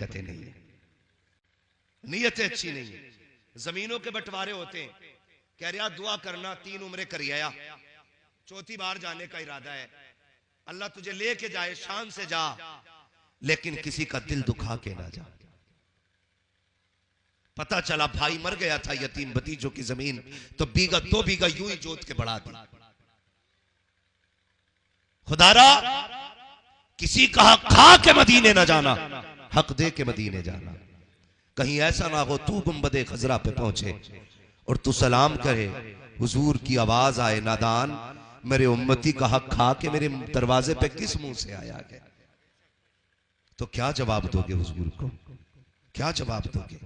बरकतें नहीं है, नीयतें अच्छी नहीं है। जमीनों के बंटवारे होते हैं, कह रहा दुआ करना 3 उम्रें कर आया, चौथी बार जाने का इरादा है, अल्लाह तुझे लेके जाए, शान से जा, लेकिन किसी का दिल दुखा के ना जा। पता चला भाई मर गया था, यतीम भतीजों की जमीन तो 2 बीघा यूं ही जोत के बढ़ा दी। खुदारा किसी का हक खा के मदीने ना जाना, हक दे के मदीने जाना। कहीं ऐसा ना हो तू गुंबदे खजरा पे पहुंचे और तू सलाम करे, हुजूर की आवाज आए, नादान मेरे उम्मती का हक खा के मेरे दरवाजे पे किस मुंह से आया गया। तो क्या जवाब दोगे हुजूर को, क्या जवाब दोगे?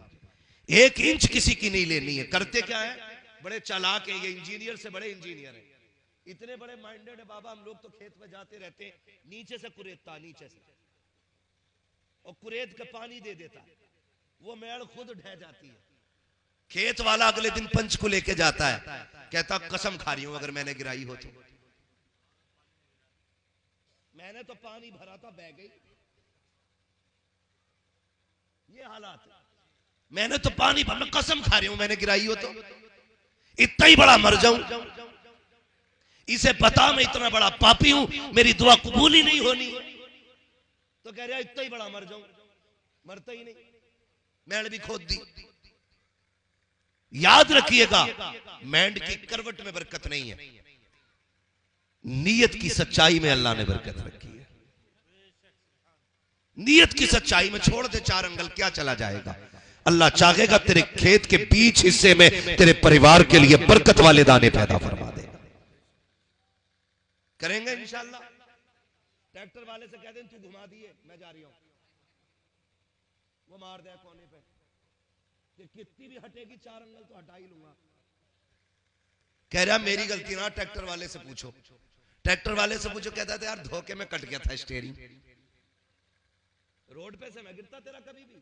1 इंच किसी की नहीं लेनी है। करते क्या है, बड़े चालाक है ये, इंजीनियर से बड़े इंजीनियर है, इतने बड़े माइंडेड है। बाबा हम लोग तो खेत में जाते रहते हैं, नीचे से कुरेदता, नीचे से, और कुरेद के पानी दे देता, वो मेड़ खुद ढह जाती है। खेत वाला अगले दिन पंच को लेके जाता है, कहता कसम खा रही हूं अगर मैंने गिराई हो तो, मैंने तो पानी भरा था बह गई, ये हालात है। मैंने तो पानी भरा, कसम खा रही हूं मैंने गिराई हो तो, इतना ही बड़ा मर जाऊं, इसे पता मैं इतना बड़ा पापी हूं, मेरी दुआ कबूल ही नहीं होनी, तो कह रहा इतना ही बड़ा मर जाऊं, मरता ही नहीं, मैंड भी खोद दी। याद रखिएगा, मैंड की करवट में बरकत नहीं है, नीयत की सच्चाई में अल्लाह ने बरकत रखी है। नीयत की सच्चाई में छोड़ दे 4 अंगल, क्या चला जाएगा। अल्लाह चाहेगा तेरे खेत के बीच हिस्से में तेरे परिवार के लिए बरकत वाले दाने पैदा फरमा देगा। करेंगे इंशाअल्लाह। ट्रैक्टर वाले से कह दें तू घुमा दिए, मैं जा रही हूं, वो मार दे कोने पे, कि कितनी भी हटेगी 4 अंगल तो हटा ही लूंगा। कह रहा मेरी गलती ना, ट्रैक्टर वाले से पूछो, ट्रैक्टर वाले से पूछो, कहता था यार धोखे में कट गया था स्टीयरिंग, रोड पे से मैं गिरता तेरा कभी भी,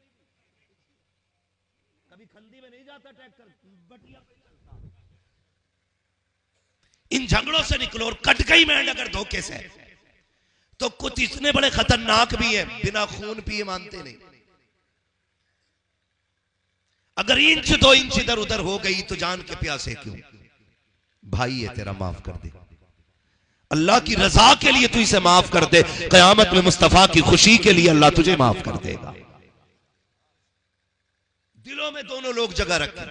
कभी खंदी में नहीं जाता ट्रैक्टर, बटिया पे चलता। इन झगड़ों से निकलो, और कट गई मैंड अगर धोखे से, तो कुछ इतने बड़े खतरनाक भी है, बिना खून पिए मानते नहीं। अगर 1-2 इंच इधर उधर हो गई तो जान के प्यासे क्यों, भाई है तेरा, माफ कर दे, अल्लाह की रजा के लिए तू इसे माफ कर दे, कयामत में मुस्तफा की खुशी के लिए अल्लाह तुझे माफ कर देगा। दिलों में दोनों लोग जगह रखें,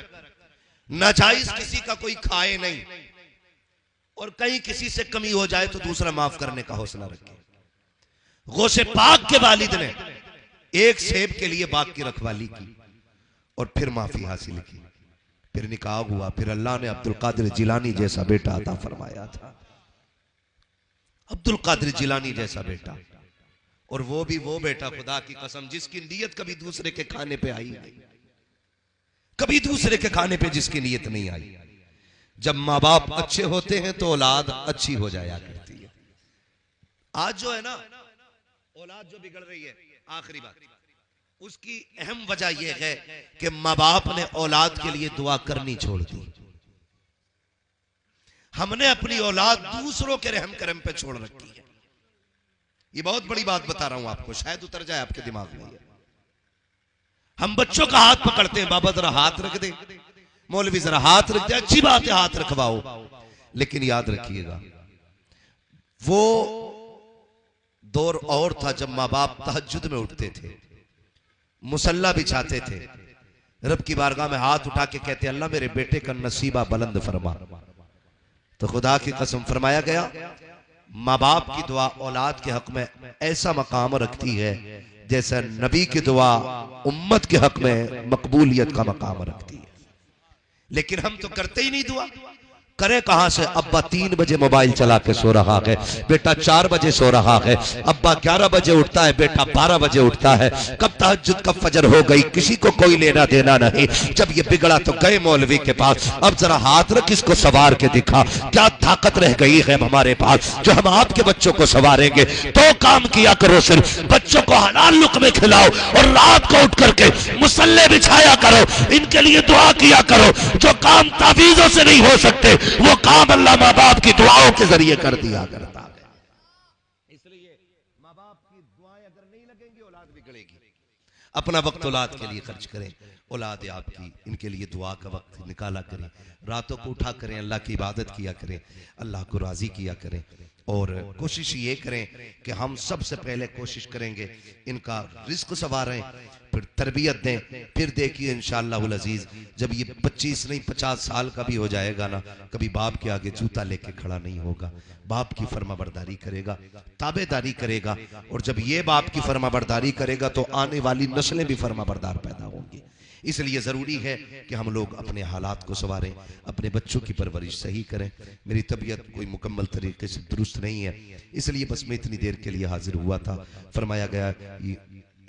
नाजायज किसी का कोई खाए नहीं, और कहीं किसी से कमी हो जाए तो दूसरा माफ करने का हौसला रखे। गौसे पाक के वालिद ने एक सेब के लिए बाग की रखवाली की और फिर माफी हासिल की, फिर निकाह हुआ, फिर अल्लाह ने अब्दुल कादिर जिलानी जैसा बेटा अता फरमाया था। अब्दुल कादिर जिलानी जैसा बेटा, और वो भी वो बेटा खुदा की कसम जिसकी नीयत कभी दूसरे के खाने पे आई नहीं, कभी दूसरे के खाने पे जिसकी नीयत नहीं आई। जब माँ बाप अच्छे होते हैं तो औलाद अच्छी हो जाया करती है। आज जो है ना औलाद जो बिगड़ रही है, आखिरी बात, उसकी अहम वजह यह है कि माँ बाप ने औलाद के लिए दुआ करनी छोड़ दी। हमने अपनी औलाद दूसरों के रहम करम पे छोड़ रखी है। ये बहुत बड़ी बात बता रहा हूं आपको, शायद उतर जाए आपके दिमाग में। हम बच्चों का हाथ पकड़ते हैं, बाबा जरा हाथ रख दे, मौलवी जरा हाथ रख दे, अच्छी बात है हाथ रखवाओ, लेकिन याद रखिएगा वो दौर और था जब माँ बाप तहज्जुद में उठते थे, मुसल्ला बिछाते थे, रब की बारगाह में हाथ उठा के कहते अल्लाह मेरे बेटे का नसीबा बुलंद फरमा। तो खुदा की कसम फरमाया गया, माँ बाप की दुआ औलाद के हक में ऐसा मकाम रखती है जैसा नबी की दुआ उम्मत के हक में मकबूलियत का मकाम रखती है। लेकिन हम तो करते ही नहीं दुआ। करे कहां से? अब्बा 3 बजे मोबाइल चला के सो रहा है, बेटा 4 बजे सो रहा है, अब्बा 11 बजे उठता है, बेटा 12 बजे उठता है, कब तहज्जुद कब फजर हो गई, किसी को कोई लेना देना नहीं। जब ये बिगड़ा तो गए मौलवी के पास, अब जरा हाथ रख इसको सवार के दिखा, क्या ताकत रह गई है हमारे पास जो हम आपके बच्चों को सवारेंगे। तो काम किया करो, सिर्फ बच्चों को हलाल लुक़मे खिलाओ और रात को उठ करके मुसल्ले बिछाया करो, इनके लिए दुआ किया करो। जो काम तावीज़ों से नहीं हो सकते वो काम अल्लाह माँ बाप की दुआओं के जरिए कर दिया करता है। इसलिए माँ बाप की दुआएं अगर नहीं लगेंगी औलाद बिगड़ेगी। अपना वक्त औलाद के लिए खर्च करें। औलाद आपकी, इनके लिए दुआ का वक्त निकाला करें, रातों को उठा करें, अल्लाह की इबादत किया करें, अल्लाह को राजी किया करें। और कोशिश ये करें कि हम सबसे पहले कोशिश करेंगे इनका रिस्क संवारें, फिर तरबियत दें, फिर देखिए इंशाअल्लाहुल अजीज जब ये 25 नहीं 50 साल का भी हो जाएगा ना, कभी बाप के आगे जूता लेके खड़ा नहीं होगा, बाप की फर्माबरदारी करेगा, ताबेदारी करेगा। और जब ये बाप की फर्माबरदारी करेगा तो आने वाली नस्लें भी फर्माबरदार पैदा होंगी। इसलिए ज़रूरी है कि हम लोग अपने हालात को संवारें, अपने बच्चों की परवरिश सही करें। मेरी तबीयत कोई मुकम्मल तरीके से दुरुस्त नहीं है, इसलिए बस मैं इतनी देर के लिए हाजिर हुआ था। फरमाया गया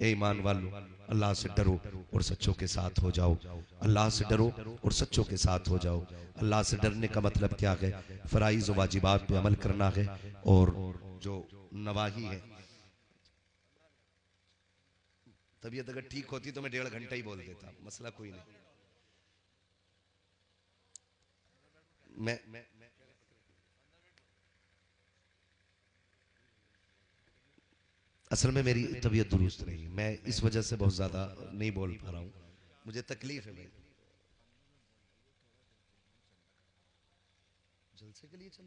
ए ईमान वालों, अल्लाह से डरो और सच्चों के साथ हो जाओ। अल्लाह से डरो और सच्चों के साथ हो जाओ। अल्लाह से डरने का मतलब क्या है? फराइज व वाजिबात पे अमल करना है, और जो नवाही है। तबीयत अगर ठीक होती तो मैं 1.5 घंटा ही बोल देता, मसला कोई नहीं। मैं असल में मेरी तबीयत दुरुस्त नहीं, मैं इस वजह से बहुत ज्यादा नहीं बोल पा रहा हूं, मुझे तकलीफ है भाई। जलसे के लिए चल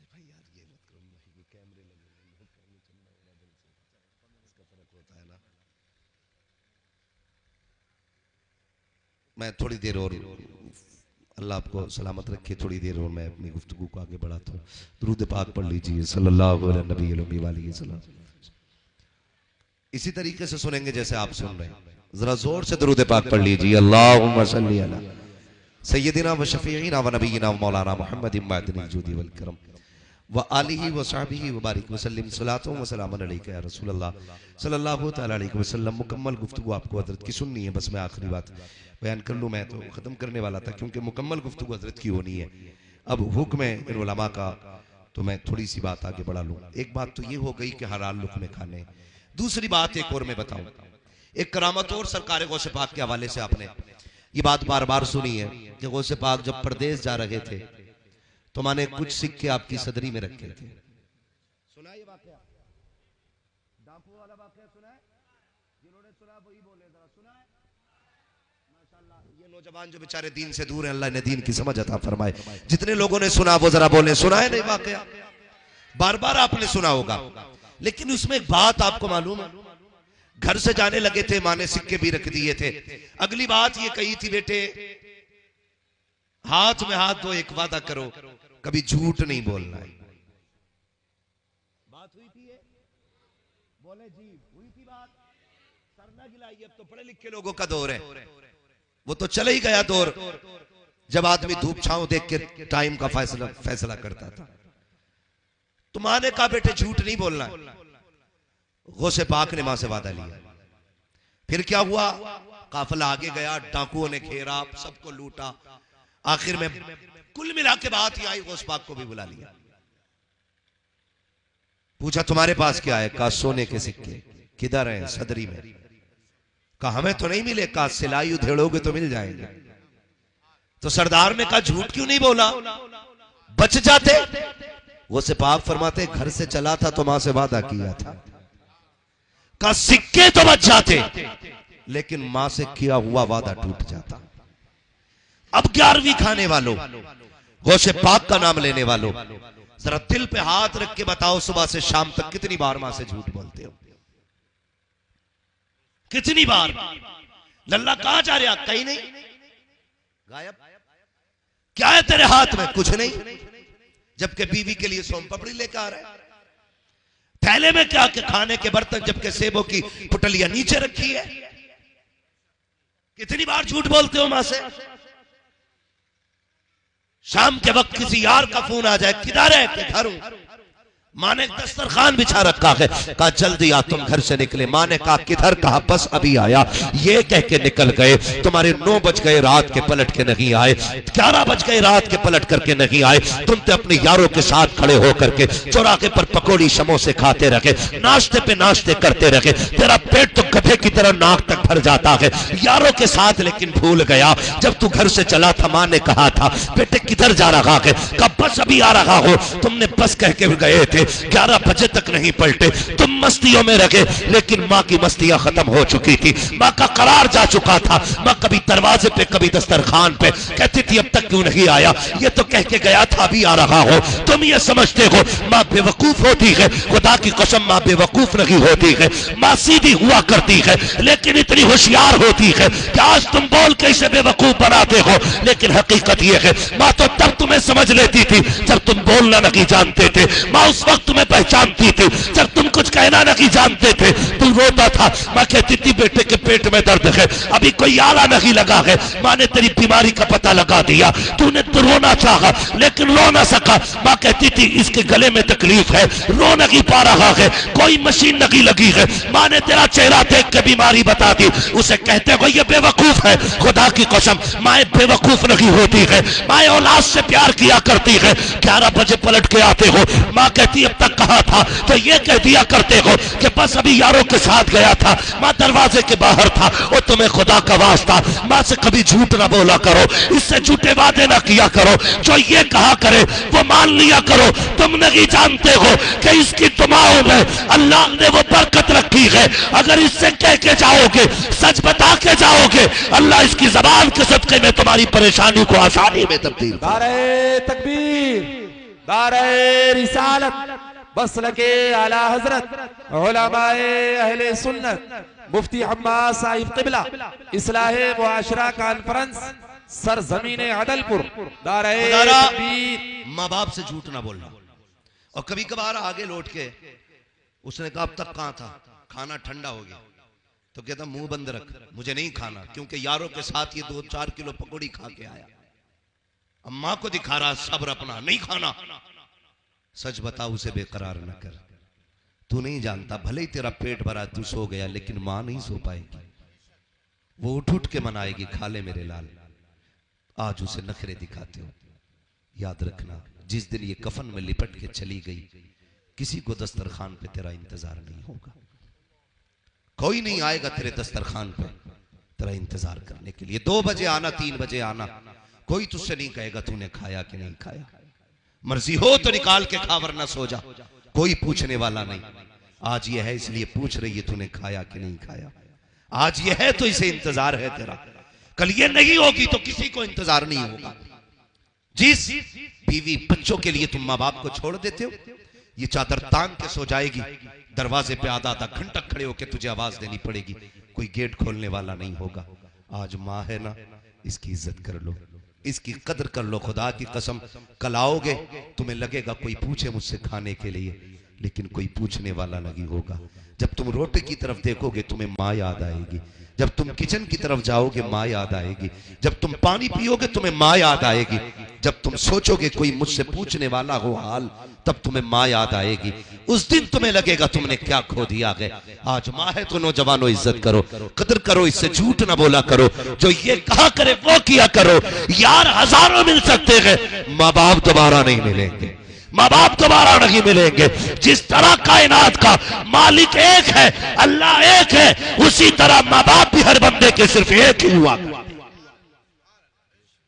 भाई यार, ये मत करो भाई, कैमरे लगे इसका फर्क होता है ना। मैं थोड़ी देर और, अल्लाह आपको सलामत रखे, थोड़ी देर और मैं अपनी गुफ्तगू को आगे बढ़ाता हूँ। दुरूद पाक पढ़ लीजिए सल्लल्लाहु अलैहि वसल्लम। इसी तरीके से सुनेंगे जैसे आप सुन रहे हैं, जरा जोर से दुरूद पाक पढ़ लीजिए। अल्लाहुम्मा सल्ली अला सय्यदिना व शफीईना व नबीना व मौलाना मुहम्मद इम्मादिल जुदी वल करम व आलिहि व सहबिहि व बारिक व सल्लिम सलातो व सलामन अलैका या रसूल अल्लाह सल्लल्लाहु तआला अलैहि वसल्लम। मुकम्मल गुफ्तगू आपको हजरत की सुननी है, बस मैं आखिरी बात बयान कर लूँ। मैं तो ख़त्म करने वाला था क्योंकि मुकम्मल गुफ्तगू हजरत की होनी है। अब हुक्म है इन उलमा का, तो मैं थोड़ी सी बात आगे बढ़ा लूँ। एक बात तो ये हो गई कि हलाल लुक़्मे खाने। दूसरी बात एक और मैं बताऊं, एक करामत और सरकार गौसे पाक के हवाले से आपने ये बात बार बार सुनी है कि गौसे पाक जब परदेश जा रहे थे तो माने कुछ सिक्के आपकी सदरी में रखे थे। सुना ये वाकया, डाकू वाला वाकया सुना है? जिन्होंने सुना वही बोले, जरा सुना है? माशाल्लाह, ये नौजवान जो बेचारे दीन से दूर हैं, अल्लाह ने दीन की समझ अता फरमाए। जितने लोगों ने सुना वो जरा बोले सुना है? नहीं वाकया बार बार आपने सुना होगा, लेकिन उसमें एक बात आपको मालूम है, घर से जाने लगे थे, माँ ने सिक्के भी रख दिए थे। अगली बात ये कही थी, बेटे हाथ में हाथ दो, एक वादा करो कभी झूठ नहीं बोलना है। बात हुई थी, बोले जी हुई थी बात, सरना गिलाई। अब तो पढ़े लिखे लोगों का दौर है, वो तो चले ही गया दौर जब आदमी धूप छांव देख के टाइम का फैसला करता था। तो माँ ने कहा बेटे झूठ नहीं बोलना है। गौसे पाक ने मां से वादा लिया। फिर क्या हुआ? काफिला आगे गया, डाकुओं ने घेरा, सबको लूटा। आखिर में कुल मिला के बात ही आई, गौसे पाक को भी बुला लिया। पूछा तुम्हारे पास क्या है? कहा सोने के सिक्के। किधर हैं? सदरी में। कहा हमें तो नहीं मिले। कहा सिलाई उधेड़ोगे तो मिल जाएंगे। तो सरदार ने कहा झूठ क्यों नहीं बोला, बच जाते। वो से पाक फरमाते घर से चला था तो मां से वादा किया था। का सिक्के तो बच जाते लेकिन मां से किया हुआ वादा टूट जाता। अब 11वीं खाने वालों, गौसे पाक का नाम लेने वालों, जरा दिल पे हाथ रख के बताओ सुबह से शाम तक कितनी बार मां से झूठ बोलते हो? कितनी बार? लल्ला कहां जा रहा? कहीं नहीं, गायब। क्या है तेरे हाथ में? कुछ नहीं। जबकि बीवी के लिए सोम पापड़ी लेकर आ रहा है। थैले में क्या के खाने के बर्तन, जबकि सेबों की पुटलियां नीचे रखी है। कितनी बार झूठ बोलते हो मां से? शाम के वक्त किसी यार का फोन आ जाए, किधर है? कि घर हूं। मां ने दस्तरखान बिछा रखा है, कहा जल्दी आ तुम घर से निकले। मां ने कहा किधर? कहा बस अभी आया। ये कह के निकल गए। तुम्हारे 9 बज गए रात के, पलट के नहीं आए। 11 बज गए रात के, पलट करके नहीं आए। तुम तो अपने यारों के साथ खड़े होकर के चौराहे पर पकौड़ी समोसे खाते रहे, नाश्ते पे नाश्ते करते रहे। तेरा पेट तो गधे की तरह नाक तक भर जाता है यारों के साथ, लेकिन भूल गया जब तू घर से चला था मां ने कहा था बेटे किधर जा रहा है? कहा बस अभी आ रहा हो। तुमने बस कह के गए थे, थे, 11 बजे तक नहीं पलटे, तुम मस्तियों में रखे, लेकिन माँ की मस्तियां खत्म हो चुकी थी, माँ का करार जा चुका था। माँ कभी दरवाजे पे कभी दस्तरखान पे, कहती थी अब तक क्यों नहीं आया, ये तो कह के गया था अभी आ रहा हो। तुम ये समझते हो माँ बेवकूफ होती है, खुदा की कसम माँ बेवकूफ नहीं होती है, माँ सीधी हुआ करती है, लेकिन इतनी होशियार होती है कि आज तुम बोल के इसे बेवकूफ बनाते हो, लेकिन हकीकत ये है माँ तो तब तुम्हें समझ लेती थी जब तुम बोलना नहीं जानते थे। माँ उस वक्त तुम्हें पहचानती थी जब तुम कुछ कहना नहीं जानते थे। तू रोता था, माँ कहती थी बेटे के पेट में दर्द है, अभी कोई आला नहीं लगा है, माँ ने तेरी बीमारी का पता लगा दिया। तूने तो रोना चाहा लेकिन रो ना सका, माँ कहती थी इसके गले में तकलीफ है, रो नहीं पा रहा है, कोई मशीन नहीं लगी है। माँ ने तेरा चेहरा देख के बीमारी बता दी। उसे कहते हो ये बेवकूफ है, खुदा की कसम माए बेवकूफ नहीं होती है, माए औलाद से प्यार किया करती है। 11 बजे पलट के आते हो, माँ कहती अब तक कहाँ था, तो ये कह दिया करते हो कि बस अभी यारों के साथ गया था, माँ दरवाजे के बाहर था। और तुम्हें खुदा का वास्ता माँ से कभी झूठ ना बोला करो, इससे झूठे वादे ना किया करो, जो ये कहा करे वो मान लिया करो। तुम नहीं जानते हो कि इसकी दुआओं में अल्लाह ने वो बरकत रखी है, अगर इससे कह के जाओगे, सच बता के जाओगे, अल्लाह इसकी जबान के सदके में तुम्हारी परेशानी को आसानी में तब्दील। नारे तकबीर, नारे रिसालत, मसलके आला हजरत उलमाए अहले सुन्नत, मुफ्ती हम्माद साहिब क़िबला, इस्लाहे मुआशरा कॉन्फ्रेंस सरजमीने अदलपुर। माँ बाप से झूठ ना बोलना। और कभी कभार आगे लौट के उसने कहा अब तक कहां था, खाना ठंडा हो गया, तो कहता मुंह बंद रख, मुझे नहीं खाना, क्योंकि यारों के साथ ये 2-4 किलो पकौड़ी खा के आया। अब माँ को दिखा रहा सब्र अपना, नहीं खाना। सच बता, उसे बेकरार न कर, तू नहीं जानता, भले ही तेरा पेट भरा तू सो गया, लेकिन माँ नहीं सो पाएगी, वो उठ उठ के मनाएगी, खा ले मेरे लाल। आज उसे नखरे दिखाते हो, याद रखना जिस दिन ये कफन में लिपट के चली गई, किसी को दस्तरखान पे तेरा इंतजार नहीं होगा, कोई नहीं आएगा तेरे दस्तरखान पे तेरा इंतजार करने के लिए। 2 बजे आना, 3 बजे आना, कोई तुझसे नहीं कहेगा तूने खाया कि नहीं खाया, मर्जी हो तो निकाल के खा वरना सो जा, कोई पूछने वाला नहीं। आज ये है इसलिए पूछ रही है तूने खाया कि नहीं खाया, आज ये है तो इसे इंतजार है तेरा, कल ये नहीं होगी तो किसी को इंतजार नहीं होगा। जिस बीवी बच्चों के लिए तुम माँ बाप को छोड़ देते हो, ये चादर तान के सो जाएगी, दरवाजे पे आधा घंटा खड़े होके तुझे आवाज देनी पड़ेगी, कोई गेट खोलने वाला नहीं होगा। आज माँ है ना, इसकी इज्जत कर लो, इसकी कदर कर लो, खुदा की कसम कल आओगे तुम्हें लगेगा कोई पूछे मुझसे खाने के लिए, लेकिन कोई पूछने वाला नहीं होगा। जब तुम रोटी की तरफ देखोगे तुम्हें माँ याद आएगी, जब तुम किचन की तरफ जाओगे माँ याद आएगी, जब तुम पानी पियोगे तुम्हें माँ याद आएगी, जब तुम सोचोगे कोई मुझसे पूछने वाला हो हाल, तब तुम्हें माँ याद आएगी। उस दिन तुम्हें लगेगा तुमने क्या खो दिया है। आज माँ है तो नौजवानों इज्जत करो, कदर करो, इससे झूठ ना बोला करो, जो ये कहा करे वो किया करो। यार हजारों मिल सकते हैं, माँ बाप दोबारा नहीं मिलेंगे, माँ बाप दोबारा नहीं मिलेंगे। जिस तरह कायनात का मालिक एक है, अल्लाह एक है, उसी तरह माँ बाप भी हर बंदे के सिर्फ एक ही हुआ,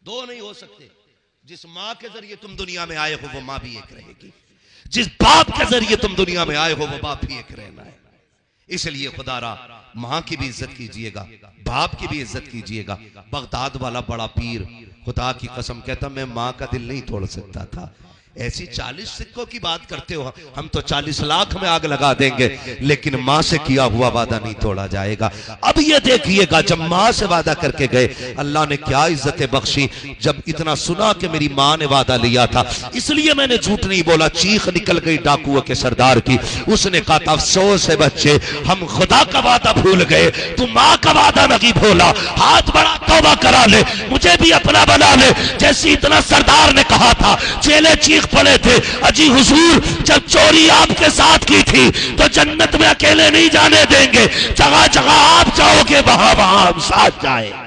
2 नहीं हो सकते। जिस माँ के जरिए तुम दुनिया में आए हो वो माँ भी एक रहेगी, जिस बाप के जरिए तुम दुनिया में आए हो वो बाप भी एक रहना है। इसलिए खुदारा माँ की भी इज्जत कीजिएगा, बाप की भी इज्जत कीजिएगा। बगदाद वाला बड़ा पीर खुदा की कसम कहता मैं माँ का दिल नहीं तोड़ सकता था। ऐसी 40 सिक्कों की बात करते हो, हम तो 40 लाख में आग लगा देंगे, लेकिन माँ से किया हुआ वादा नहीं तोड़ा जाएगा। अब ये देखिएगा जब माँ से वादा करके गए, अल्लाह ने क्या इज्जतें बख्शी। जब इतना सुना कि मेरी माँ ने वादा लिया था, इसलिए मैंने झूठ नहीं बोला। चीख निकल गई डाकुओं के सरदार की। उसने कहा था अफसोस है बच्चे, हम खुदा का वादा भूल गए, तू माँ का वादा नहीं भूला। हाथ बड़ा तौबा करा ले, मुझे भी अपना बना ले। जैसे इतना सरदार ने कहा था, चेले चीख पड़े थे, अजी हुजूर जब चोरी आपके साथ की थी तो जन्नत में अकेले नहीं जाने देंगे, जगह जगह आप जाओगे वहां वहां हम साथ जाए।